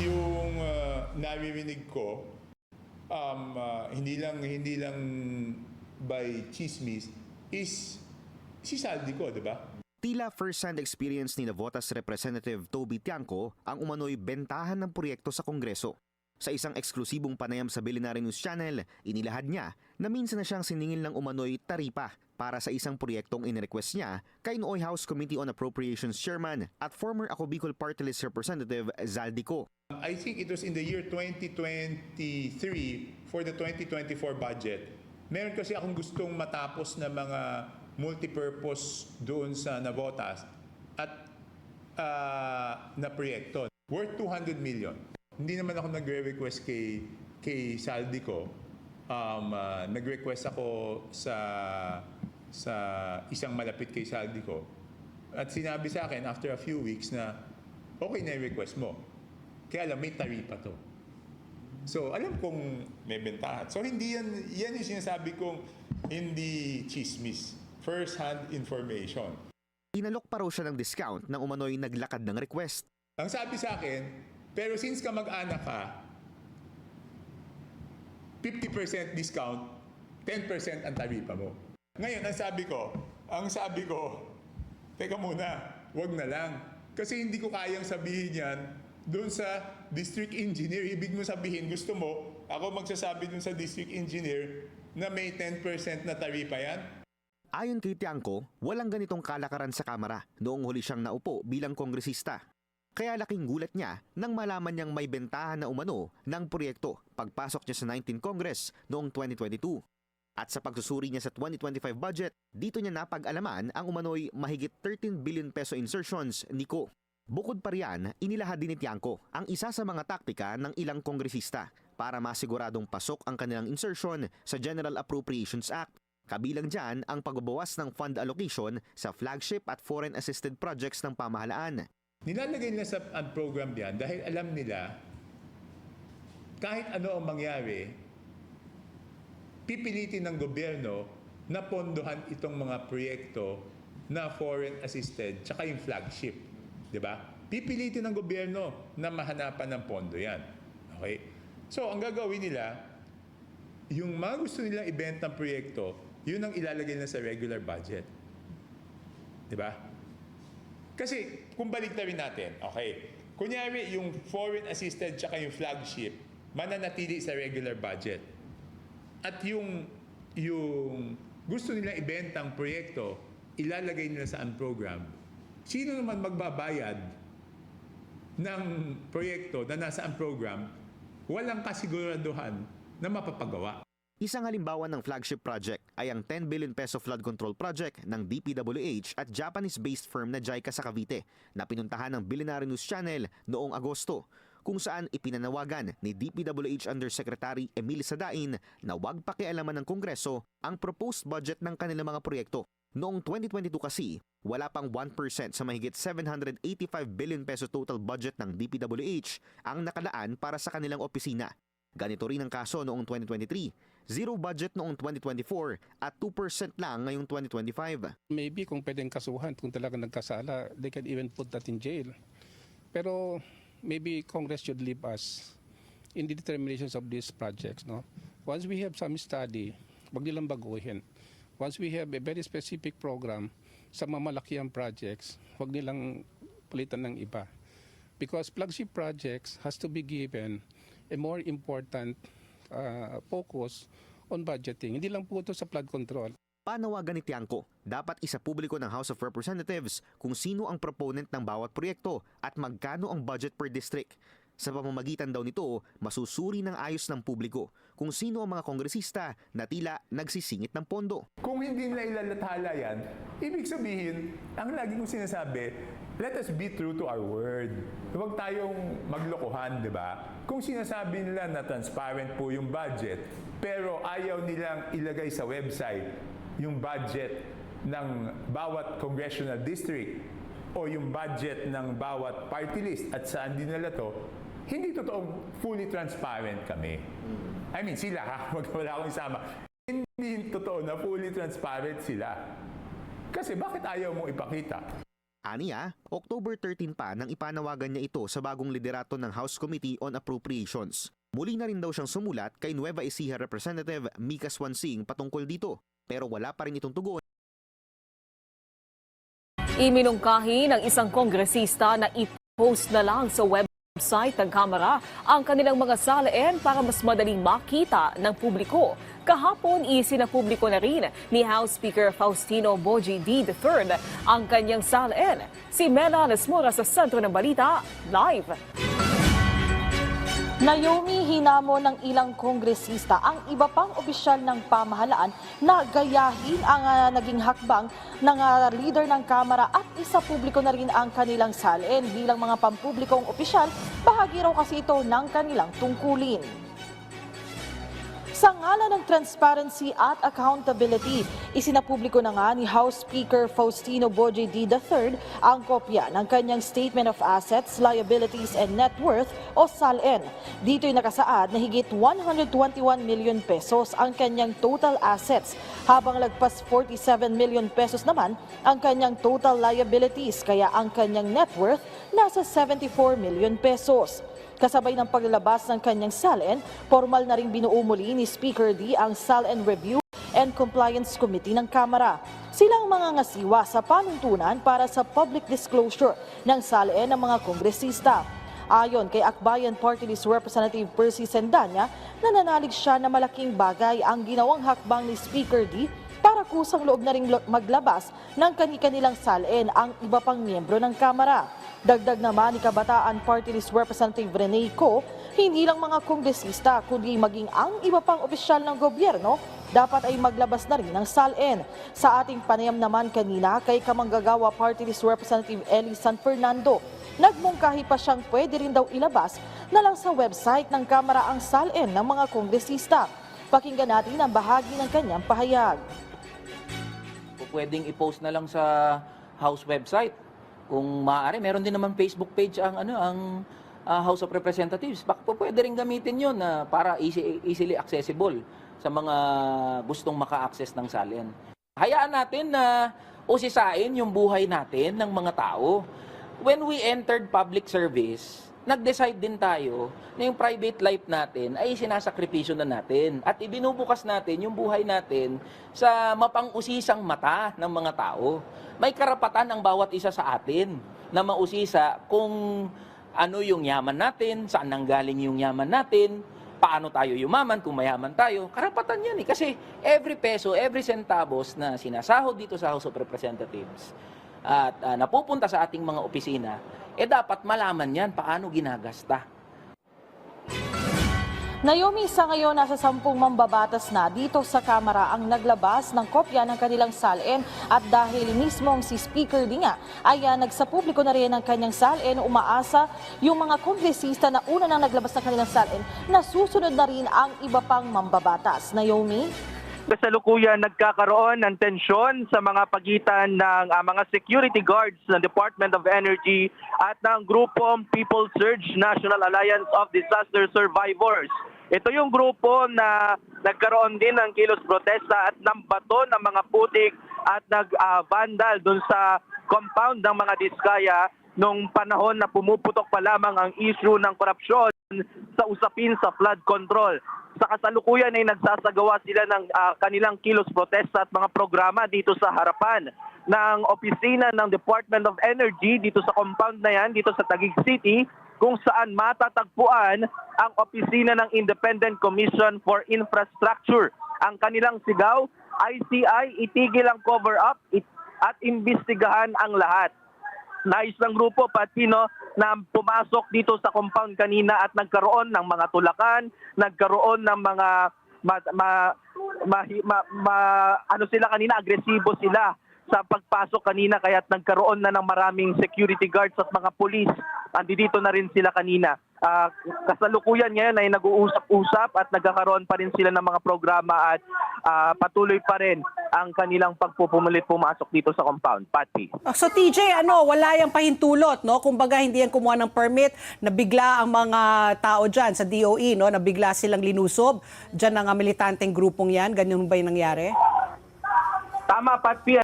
yung naririnig ko, hindi lang by chismis, is si Saldico, di ba? Tila first-hand experience ni Navotas Representative Toby Tiangco ang umano'y bentahan ng proyekto sa Kongreso. Sa isang eksklusibong panayam sa Billionaire News Channel, inilahad niya na minsan na siyang siningil ng umano'y taripa para sa isang proyektong in-request niya kay nooy House Committee on Appropriations Chairman at former Ako Bicol Party List Representative Zaldico. I think it was in the year 2023 for the 2024 budget. Meron kasi akong gustong matapos na mga multipurpose doon sa Navotas at na proyekto worth 200 million. Hindi naman ako nagre-request kay Saldico. Nag-request ako sa isang malapit kay Saldico. At sinabi sa akin after a few weeks na okay na i-request mo. Kaya alam, may taripa to. So, alam kong may bentahan. So, hindi yan yung sinasabi kong hindi chismis. First-hand information. Inalok pa raw siya ng discount nang umano'y naglakad ng request. Ang sabi sa akin, pero since ka mag-anak ka, 50% discount, 10% ang taripa mo. Ngayon, ang sabi ko, teka muna, wag na lang. Kasi hindi ko kayang sabihin yan doon sa district engineer. Ibig mo sabihin, gusto mo, ako magsasabi doon sa district engineer na may 10% na taripa yan? Ayon kay Tiangco, walang ganitong kalakaran sa Kamara noong huli siyang naupo bilang kongresista. Kaya laking gulat niya nang malaman niyang may bentahan na umano ng proyekto pagpasok niya sa 19th Congress noong 2022. At sa pagsusuri niya sa 2025 budget, dito niya napag-alaman ang umano'y mahigit 13 billion peso insertions ni Ko. Bukod pa riyan, inilahad din ni Tiangco ang isa sa mga taktika ng ilang kongresista para masiguradong pasok ang kanilang insertion sa General Appropriations Act. Kabilang dyan ang pagbabawas ng fund allocation sa flagship at foreign assisted projects ng pamahalaan. Nilalagay nila sa program yan dahil alam nila kahit ano ang mangyari, pipilitin ng gobyerno na pondohan itong mga proyekto na foreign assisted tsaka yung flagship. Diba? Pipilitin ng gobyerno na mahanapan ng pondo yan. Okay? So, ang gagawin nila, yung mga gusto nilang ibenta ng proyekto, yun ang ilalagay na sa regular budget. Diba? Kasi, kung baliktarin natin, okay, kunyari yung foreign assisted tsaka yung flagship, mananatili sa regular budget. At yung gusto nilang ibentang proyekto, ilalagay nila sa program. Sino naman magbabayad ng proyekto na nasa program, walang kasiguraduhan na mapapagawa. Isang halimbawa ng flagship project ay ang 10 billion peso flood control project ng DPWH at Japanese-based firm na JICA sa Cavite na pinuntahan ng Billionaire News Channel noong Agosto, kung saan ipinanawagan ni DPWH Undersecretary Emil Sadain na huwag pakialaman ng Kongreso ang proposed budget ng kanilang mga proyekto. Noong 2022 kasi, wala pang 1% sa mahigit 785 billion peso total budget ng DPWH ang nakalaan para sa kanilang opisina. Ganito rin ang kaso noong 2023, zero budget noong 2024 at 2% lang ngayong 2025. Maybe kung pwedeng kasuhan, kung talaga nagkasala, they can even put that in jail. Pero maybe Congress should leave us in the determinations of these projects. No? Once we have some study, wag nilang baguhin. Once we have a very specific program sa mamalakiang projects, wag nilang palitan ng iba. Because flagship projects has to be given a more important focus on budgeting. Hindi lang po ito sa flood control. Panawagan ni Tiangco, dapat isapubliko ng House of Representatives kung sino ang proponent ng bawat proyekto at magkano ang budget per district. Sa pamamagitan daw nito, masusuri ng ayos ng publiko kung sino ang mga kongresista na tila nagsisingit ng pondo. Kung hindi nila ilalathala yan, ibig sabihin, ang lagi kong sinasabi, let us be true to our word. Huwag tayong maglokohan, di ba? Kung sinasabi nila na transparent po yung budget, pero ayaw nilang ilagay sa website yung budget ng bawat congressional district o yung budget ng bawat party list at saan din nila to, hindi totoong fully transparent kami. I mean, sila ha, wala akong isama. Hindi totoo na fully transparent sila. Kasi bakit ayaw mong ipakita? Aniya, October 13 pa nang ipanawagan niya ito sa bagong liderato ng House Committee on Appropriations. Muli na rin daw siyang sumulat kay Nueva Ecija Representative Mika Swansing patungkol dito, pero wala pa rin itong tugon. Iminungkahi ng isang kongresista na i-post na lang sa website ng Kamara ang kanilang mga salain para mas madaling makita ng publiko. Kahapon, isinapubliko na rin ni House Speaker Faustino Boji D. III ang kanyang salain. Si Mela Nesmora sa sentro ng balita, live. Naomi, hinamon ng ilang kongresista ang iba pang opisyal ng pamahalaan na gayahin ang naging hakbang ng leader ng Kamara at isa publiko na rin ang kanilang salin bilang mga pampublikong opisyal. Bahagi raw kasi ito ng kanilang tungkulin. Sa ngalan ng transparency at accountability, isinapubliko na nga ni House Speaker Faustino Boji D. III ang kopya ng kanyang Statement of Assets, Liabilities and Net Worth o SALN. Dito'y nakasaad na higit 121 million pesos ang kanyang total assets, habang lagpas 47 million pesos naman ang kanyang total liabilities, kaya ang kanyang net worth nasa 74 million pesos. Kasabay ng paglalabas ng kanyang SALN, formal na ring binuo muli ni Speaker D ang SALN Review and Compliance Committee ng Kamara. Silang mga ngasiwa sa panuntunan para sa public disclosure ng SALN ng mga kongresista. Ayon kay Akbayan Party List Representative Percy Sendanya, nananalig siya na malaking bagay ang ginawang hakbang ni Speaker D para kusang loob na ring maglabas ng kani-kanilang SALN ang iba pang miyembro ng Kamara. Dagdag naman ni Kabataan Party List Representative Rene Co, hindi lang mga kongresista kundi maging ang iba pang opisyal ng gobyerno dapat ay maglabas na rin ng SALN. Sa ating panayam naman kanina kay Kamanggagawa Party List Representative Eli San Fernando, nagmungkahi pa siyang pwede rin daw ilabas na lang sa website ng Kamara ang SALN ng mga kongresista. Pakinggan natin ang bahagi ng kanyang pahayag. Pwedeng i-post na lang sa House website. Kung maaari, meron din naman Facebook page ang House of Representatives. Pwede rin gamitin 'yon para easily accessible sa mga gustong maka-access ng SALN. Hayaan natin na usisain yung buhay natin ng mga tao. When we entered public service, nag-decide din tayo na yung private life natin ay sinasakripisyo na natin at ibinubukas natin yung buhay natin sa mapang-usisang mata ng mga tao. May karapatan ang bawat isa sa atin na mausisa kung ano yung yaman natin, saan nanggaling yung yaman natin, paano tayo yumaman kung mayaman tayo. Karapatan yan eh. Kasi every peso, every centavos na sinasahod dito sa House of Representatives at napupunta sa ating mga opisina, dapat malaman yan paano ginagasta. Naomi, sa ngayon nasa 10 mambabatas na dito sa Kamara ang naglabas ng kopya ng kanilang SALN at dahil mismong si Speaker din nga ay nagsapubliko na rin ng kanyang SALN, umaasa yung mga kongresista na una nang naglabas ng kanilang SALN na susunod na rin ang iba pang mambabatas. Naomi? Kasalukuyan nagkakaroon ng tensyon sa mga pagitan ng mga security guards ng Department of Energy at ng grupong People's Surge National Alliance of Disaster Survivors. Ito yung grupo na nagkaroon din ng kilos protesta at nambato ng mga putik at nag-vandal dun sa compound ng mga Diskaya nung panahon na pumuputok pa lamang ang issue ng korupsyon sa usapin sa flood control. Sa kasalukuyan ay nagsasagawa sila ng kanilang kilos protesta at mga programa dito sa harapan ng opisina ng Department of Energy dito sa compound na yan, dito sa Taguig City, kung saan matatagpuan ang opisina ng Independent Commission for Infrastructure. Ang kanilang sigaw, ICI, itigil ang cover-up at imbestigahan ang lahat. Nais ng grupo Patino na pumasok dito sa compound kanina at nagkaroon ng mga tulakan, nagkaroon ng mga sila kanina, agresibo sila sa pagpasok kanina, kaya't nagkaroon na ng maraming security guards at mga pulis. Andito na rin sila kanina. Kasalukuyan ngayon ay nag-uusap-usap at nagkakaroon pa rin sila ng mga programa at patuloy pa rin ang kanilang pagpupumulit pumasok dito sa compound. Pati. So TJ, wala yung pahintulot, no? Kumbaga hindi yan kumuha ng permit, nabigla ang mga tao dyan sa DOE, no? Nabigla silang linusob dyan ng militanteng grupong yan. Ganyan ba yung nangyari? Tama, Pati.